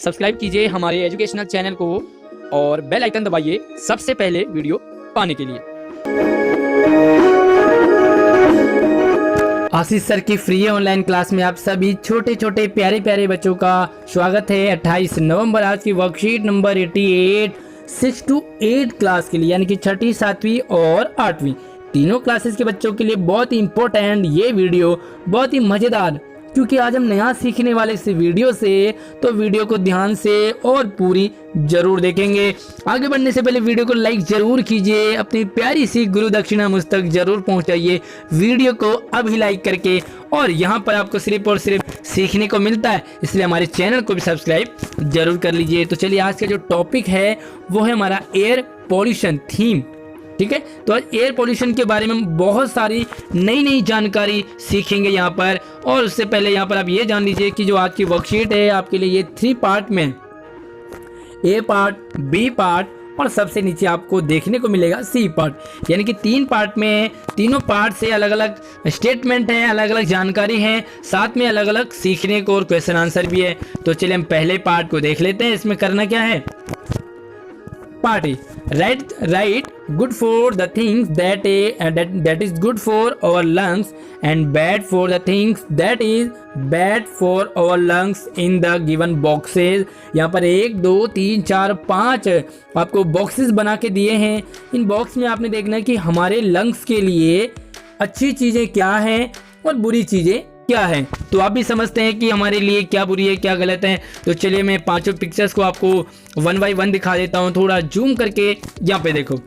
Subscribe कीजिए हमारे educational channel को और बेल आइकन दबाइए सबसे पहले वीडियो पाने के लिए। आशीष सर की फ्री ऑनलाइन क्लास में आप सभी छोटे छोटे प्यारे प्यारे बच्चों का स्वागत है। 28 नवंबर आज की वर्कशीट नंबर 88 6 to 8 क्लास के लिए, यानी कि छठी, सातवीं और आठवीं तीनों क्लासेस के बच्चों के लिए बहुत ही इंपॉर्टेंट ये वीडियो, बहुत ही मजेदार, क्योंकि आज हम नया सीखने वाले इस वीडियो से, तो वीडियो को ध्यान से और पूरी जरूर देखेंगे। आगे बढ़ने से पहले वीडियो को लाइक जरूर कीजिए, अपनी प्यारी सी गुरु दक्षिणा मुझ तक जरूर पहुंचाइए वीडियो को अभी लाइक करके। और यहाँ पर आपको सिर्फ और सिर्फ सीखने को मिलता है, इसलिए हमारे चैनल को भी सब्सक्राइब जरूर कर लीजिए। तो चलिए, आज का जो टॉपिक है वो है हमारा एयर पॉल्यूशन थीम। ठीक है, तो आज एयर पॉल्यूशन के बारे में बहुत सारी नई नई जानकारी सीखेंगे यहाँ पर। और उससे पहले यहाँ पर आप ये जान लीजिए कि जो आज की वर्कशीट है आपके लिए ये 3 पार्ट में, ए पार्ट, बी पार्ट और सबसे नीचे आपको देखने को मिलेगा सी पार्ट, यानी कि 3 पार्ट में तीनों पार्ट से अलग अलग स्टेटमेंट हैं, अलग अलग जानकारी है, साथ में अलग अलग सीखने को और क्वेश्चन आंसर भी है। तो चलिए हम पहले पार्ट को देख लेते हैं। इसमें करना क्या है, party right good for the things that is good for our lungs and bad for the things that is bad for our lungs in the given boxes। यहाँ पर 1 2 3 4 5 आपको बॉक्सेस बना के दिए हैं। इन बॉक्स में आपने देखना है कि हमारे लंग्स के लिए अच्छी चीज़ें क्या हैं और बुरी चीज़ें क्या है। तो आप भी समझते हैं कि हमारे लिए क्या बुरी है क्या गलत है। तो चलिए मैं पांचों पिक्चर्स को आपको 1 by 1 दिखा देता हूँ। थोड़ा जूम करके यहाँ पे देखो,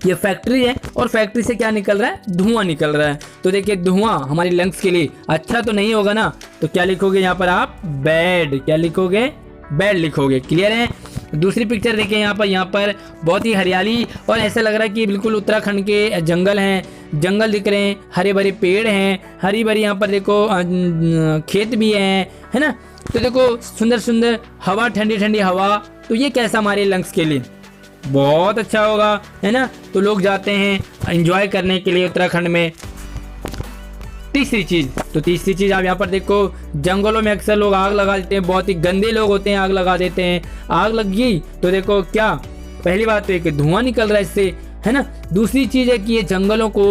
ये फैक्ट्री है और फैक्ट्री से क्या निकल रहा है, धुआं निकल रहा है। तो देखिए, धुआं हमारी लंग्स के लिए अच्छा तो नहीं होगा ना। तो क्या लिखोगे यहाँ पर आप, बैड। क्या लिखोगे, बैड लिखोगे। क्लियर है। दूसरी पिक्चर देखिए यहाँ पर बहुत ही हरियाली और ऐसा लग रहा है कि बिल्कुल उत्तराखंड के जंगल हैं, जंगल दिख रहे हैं, हरे भरे पेड़ हैं, हरी भरी यहाँ पर देखो खेत भी हैं, है ना। तो देखो सुंदर सुंदर हवा, ठंडी ठंडी हवा। तो ये कैसा हमारे लंग्स के लिए बहुत अच्छा होगा, है ना। तो लोग जाते हैं एंजॉय करने के लिए उत्तराखंड में। तीसरी चीज आप यहाँ पर देखो, जंगलों में अक्सर लोग आग लगा देते हैं, बहुत ही गंदे लोग होते हैं, आग लगा देते हैं। आग लग गई तो देखो क्या, पहली बात तो एक धुआं निकल रहा है इससे, है ना। दूसरी चीज है कि ये जंगलों को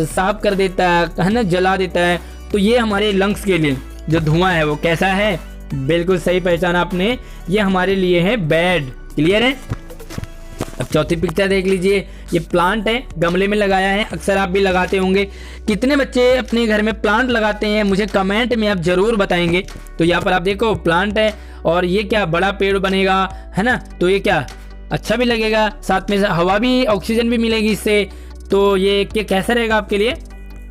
साफ कर देता है ना, जला देता है। तो ये हमारे लंग्स के लिए जो धुआं है वो कैसा है, बिल्कुल सही पहचाना आपने, ये हमारे लिए है बैड। क्लियर है। अब चौथी पिक्चर देख लीजिए, ये प्लांट है, गमले में लगाया है, अक्सर आप भी लगाते होंगे। कितने बच्चे अपने घर में प्लांट लगाते हैं मुझे कमेंट में आप जरूर बताएंगे। तो यहाँ पर आप देखो प्लांट है और ये क्या बड़ा पेड़ बनेगा, है ना। तो ये क्या अच्छा भी लगेगा, साथ में हवा भी, ऑक्सीजन भी मिलेगी इससे। तो ये कैसा रहेगा आपके लिए,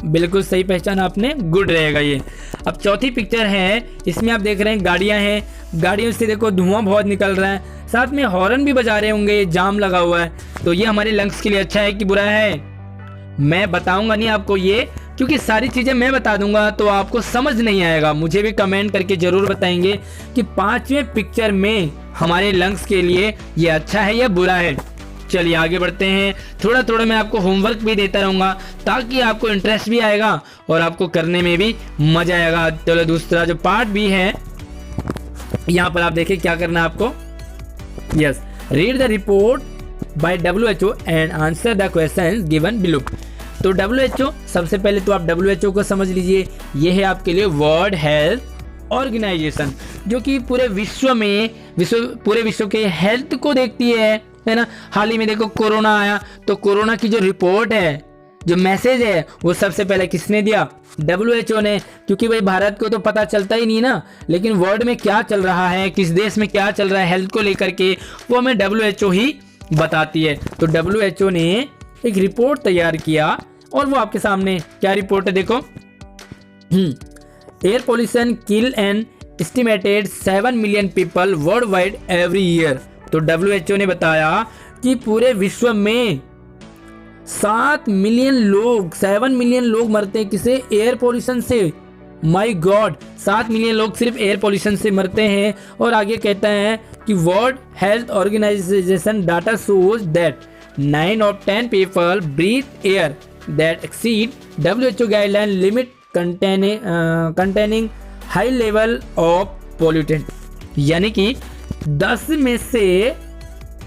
बिल्कुल सही पहचान आपने, गुड रहेगा ये। अब चौथी पिक्चर है, इसमें आप देख रहे हैं गाड़ियां हैं, गाड़ियों से देखो धुआं बहुत निकल रहा है, साथ में हॉर्न भी बजा रहे होंगे, जाम लगा हुआ है। तो ये हमारे लंग्स के लिए अच्छा है कि बुरा है, मैं बताऊंगा नहीं आपको ये, क्योंकि सारी चीजें मैं बता दूंगा तो आपको समझ नहीं आएगा। मुझे भी कमेंट करके जरूर बताएंगे कि 5वें पिक्चर में हमारे लंग्स के लिए ये अच्छा है या बुरा है। चलिए आगे बढ़ते हैं। थोड़ा थोड़ा मैं आपको होमवर्क भी देता रहूंगा ताकि आपको इंटरेस्ट भी आएगा और आपको करने में भी मजा आएगा। चलो दूसरा जो पार्ट भी है, यहाँ पर आप देखिए क्या करना है आपको। Yes, read the report by WHO and answer the questions given below. तो WHO, सबसे पहले तो आप WHO को समझ लीजिए, ये है आपके लिए वर्ल्ड हेल्थ ऑर्गेनाइजेशन, जो कि पूरे विश्व के हेल्थ को देखती है ना। हाल ही में देखो कोरोना आया, तो कोरोना की जो रिपोर्ट है, जो मैसेज है, वो सबसे पहले किसने दिया, WHO ने। क्योंकि भाई भारत को तो पता चलता ही नहीं ना, लेकिन वर्ल्ड में क्या चल रहा है, किस देश में क्या चल रहा है हेल्थ को लेकर के, वो हमें WHO ही बताती है। तो WHO ने एक रिपोर्ट तैयार किया और वो आपके सामने क्या रिपोर्ट है देखो। Air pollution kill an estimated 7 million people worldwide every year. तो WHO ने बताया कि पूरे विश्व में 7 मिलियन लोग मरते हैं किसे, एयर पोल्यूशन से। माय गॉड, 7 मिलियन लोग सिर्फ एयर पोल्यूशन से मरते हैं। और आगे कहता है कि world health organisation data shows that 9 of 10 people breathe air that exceed WHO guideline limit containing high level of pollutant। यानी कि 10 में से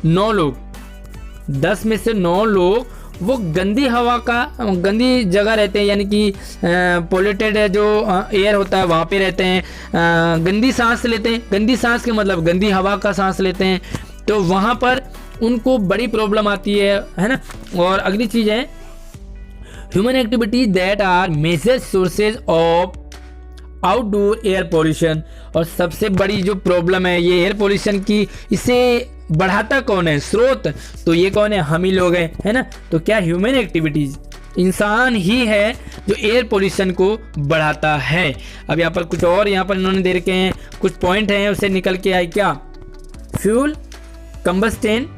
9 लोग, 10 में से 9 लोग वो गंदी हवा का, गंदी जगह रहते हैं, यानी कि पोल्यूटेड जो एयर होता है वहाँ पे रहते हैं, गंदी सांस लेते हैं। गंदी सांस के मतलब गंदी हवा का सांस लेते हैं, तो वहाँ पर उनको बड़ी प्रॉब्लम आती है ना। और अगली चीज़ है human activities that are major sources of outdoor air pollution. और सबसे बड़ी जो प्रॉब्लम है ये एयर पोल्यूशन की, इसे बढ़ाता कौन है, स्रोत, तो ये कौन है, हम ही लोग हैं, है ना। तो क्या ह्यूमन एक्टिविटीज, इंसान ही है जो एयर पोल्यूशन को बढ़ाता है। अब यहाँ पर कुछ और यहाँ पर इन्होंने दे रखे हैं, कुछ पॉइंट हैं उसे निकल के आए क्या, fuel combustion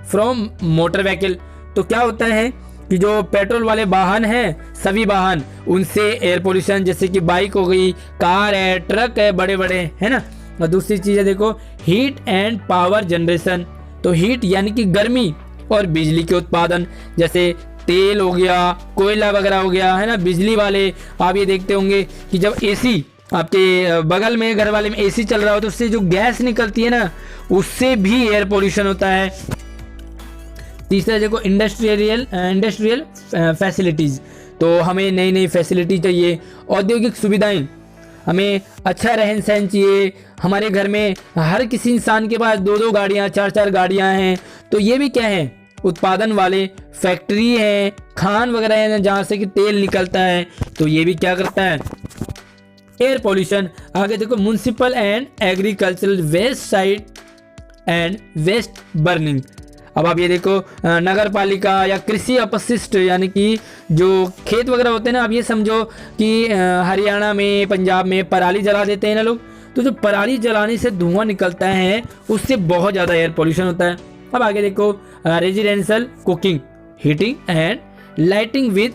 from motor vehicle. तो क्या होता है कि जो पेट्रोल वाले वाहन हैं, सभी वाहन, उनसे एयर पोल्यूशन, जैसे कि बाइक हो गई, कार है, ट्रक है, बड़े बड़े, है ना। और दूसरी चीज़ है देखो हीट एंड पावर जनरेशन। तो हीट यानी कि गर्मी और बिजली के उत्पादन, जैसे तेल हो गया, कोयला वगैरह हो गया, है ना। बिजली वाले आप ये देखते होंगे कि जब एसी आपके बगल में घर वाले में एसी चल रहा हो तो उससे जो गैस निकलती है ना, उससे भी एयर पोल्यूशन होता है। तीसरा देखो इंडस्ट्रियल फैसिलिटीज़। तो हमें नई नई फैसिलिटी चाहिए, औद्योगिक सुविधाएं, हमें अच्छा रहन सहन चाहिए। हमारे घर में हर किसी इंसान के पास 2-2 गाड़ियाँ, 4-4 गाड़ियाँ हैं। तो ये भी क्या है, उत्पादन वाले फैक्ट्री है, खान वगैरह है जहाँ से कि तेल निकलता है, तो ये भी क्या करता है, एयर पोल्यूशन। आगे देखो municipal and agricultural waste site and waste burning. अब आप ये देखो नगर पालिका या कृषि अपशिष्ट, यानी कि जो खेत वगैरह होते हैं ना, आप ये समझो कि हरियाणा में, पंजाब में पराली जला देते हैं ना लोग, तो जो पराली जलाने से धुआं निकलता है उससे बहुत ज़्यादा एयर पोल्यूशन होता है। अब आगे देखो residential cooking, heating and lighting with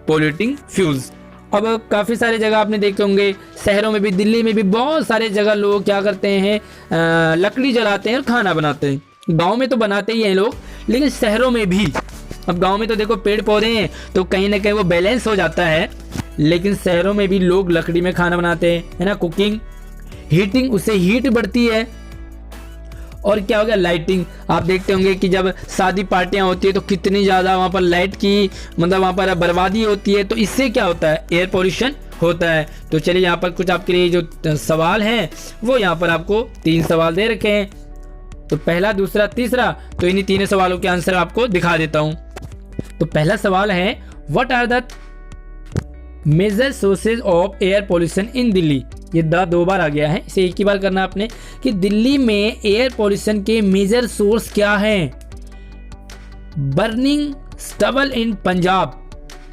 polluting fuels. अब काफ़ी सारे जगह आपने देखे होंगे, शहरों में भी, दिल्ली में भी बहुत सारे जगह लोग क्या करते हैं, लकड़ी जलाते हैं और खाना बनाते हैं। गांव में तो बनाते ही हैं लोग, लेकिन शहरों में भी। अब गांव में तो देखो पेड़ पौधे हैं तो कहीं ना कहीं वो बैलेंस हो जाता है, लेकिन शहरों में भी लोग लकड़ी में खाना बनाते हैं, है ना। कुकिंग, हीटिंग, उससे हीट बढ़ती है। और क्या हो गया, लाइटिंग। आप देखते होंगे कि जब शादी पार्टियां होती है तो कितनी ज़्यादा वहाँ पर लाइट की, मतलब वहाँ पर बर्बादी होती है, तो इससे क्या होता है, एयर पोल्यूशन होता है। तो चलिए यहाँ पर कुछ आपके लिए जो सवाल हैं वो यहाँ पर आपको 3 सवाल दे रखे हैं। तो पहला, दूसरा, तीसरा, तो इन्हीं 3 सवालों के आंसर आपको दिखा देता हूं। तो पहला सवाल है what are the major sources of air pollution in Delhi. ये 2 बार आ गया है, इसे एक ही बार करना आपने कि दिल्ली में एयर पोल्यूशन के मेजर सोर्स क्या हैं। बर्निंग स्टबल इन पंजाब,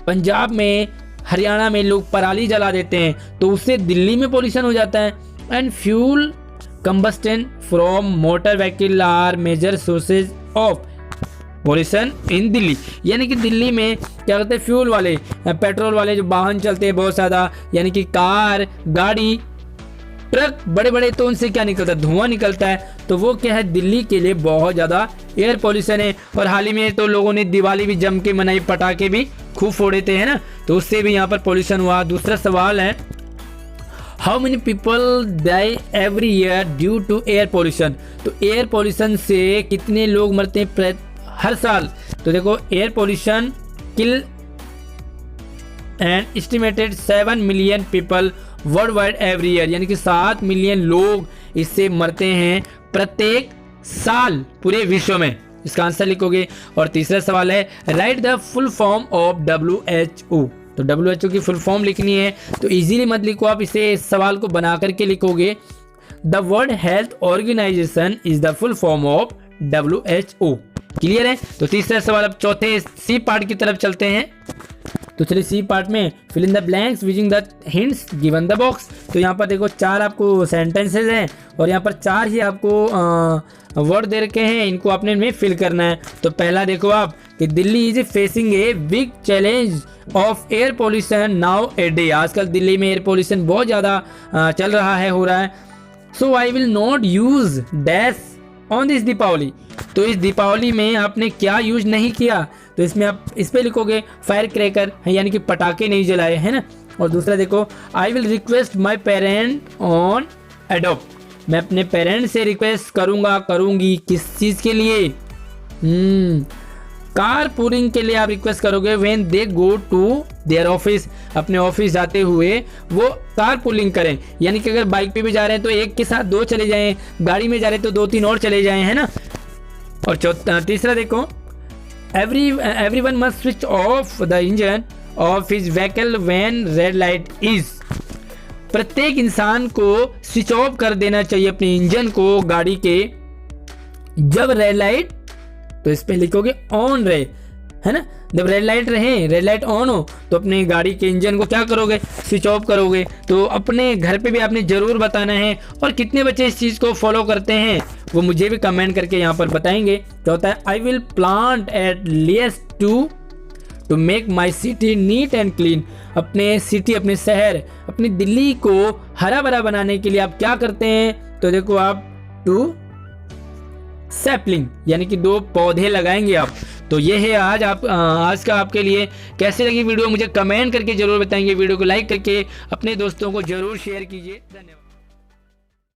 पंजाब में, हरियाणा में लोग पराली जला देते हैं तो उससे दिल्ली में पोल्यूशन हो जाता है। And fuel combustion from motor vehicle are major sources of pollution in Delhi. यानी कि दिल्ली में क्या कहते हैं, फ्यूल वाले, पेट्रोल वाले जो वाहन चलते हैं बहुत ज़्यादा, यानी कि कार, गाड़ी, ट्रक बड़े बड़े, तो उनसे क्या निकलता है, धुआं निकलता है। तो वो क्या है, दिल्ली के लिए बहुत ज़्यादा एयर पोल्यूशन है। और हाल ही में तो लोगों ने दिवाली भी जम के मनाई, पटाखे भी खूब फोड़े थे, है ना, तो उससे भी यहाँ पर पोल्यूशन हुआ। दूसरा सवाल है how many people die every year due to air pollution. तो एयर पोल्यूशन से कितने लोग मरते हैं हर साल। तो देखो air pollution kill and estimated 7 million people worldwide every year, यानी कि 7 मिलियन लोग इससे मरते हैं प्रत्येक साल पूरे विश्व में। इसका आंसर लिखोगे। और तीसरा सवाल है right the full form of WHO। तो WHO की फुल फॉर्म लिखनी है, तो इजीली मत लिखो आप, इसे इस सवाल को बना करके लिखोगे। The world health organisation is the full form of WHO। Clear है। तो तीसरा सवाल, अब चौथे सी पार्ट की तरफ चलते हैं। तो चलिए सी पार्ट में fill in the blanks using the hints given the box. तो यहाँ पर देखो 4 आपको सेंटेंसेज हैं और यहाँ पर 4 ही आपको वर्ड दे रखे हैं, इनको आपने में फिल करना है। तो पहला देखो आप कि Delhi is facing a big challenge of air pollution now a day. आजकल दिल्ली में एयर पोल्यूशन बहुत ज़्यादा चल रहा है, हो रहा है। So I will not use dash on this Deepawali. तो इस दीपावली में आपने क्या यूज नहीं किया, तो इसमें आप इस पे लिखोगे फायर क्रैकर, यानी कि पटाखे नहीं जलाए, है ना। और दूसरा देखो I will request my parent on adopt. मैं अपने पेरेंट्स से रिक्वेस्ट करूँगा, करूँगी, किस चीज़ के लिए? कार पूलिंग के लिए आप रिक्वेस्ट करोगे when they go to there office, अपने ऑफिस जाते हुए वो कार पूलिंग करें। यानी कि अगर बाइक पे भी जा रहे हैं तो एक के साथ 2 चले जाएं, गाड़ी में जा रहे हैं तो 2-3 और चले जाएं, है ना। और तीसरा देखो, everyone must switch off the engine of his vehicle when red light is। प्रत्येक इंसान को स्विच ऑफ कर देना चाहिए अपने इंजन को गाड़ी के जब रेड लाइट, तो इस पे लिखोगे ऑन रहे, है ना। जब रेड लाइट रहे, रेड लाइट ऑन हो तो अपने गाड़ी के इंजन को क्या करोगे? स्विच ऑफ करोगे। तो अपने घर पे भी आपने ज़रूर बताना है। और कितने बच्चे इस चीज़ को फॉलो करते हैं वो मुझे भी कमेंट करके यहाँ पर बताएंगे। क्या होता है? I will plant at least to make my city neat and clean. अपने सिटी, अपने शहर, अपनी दिल्ली को हरा भरा बनाने के लिए आप क्या करते हैं? तो देखो आप 2 सैपलिंग यानी कि 2 पौधे लगाएंगे आप। तो ये है आज का आपके लिए। कैसे लगी वीडियो मुझे कमेंट करके जरूर बताएंगे। वीडियो को लाइक करके अपने दोस्तों को जरूर शेयर कीजिए। धन्यवाद।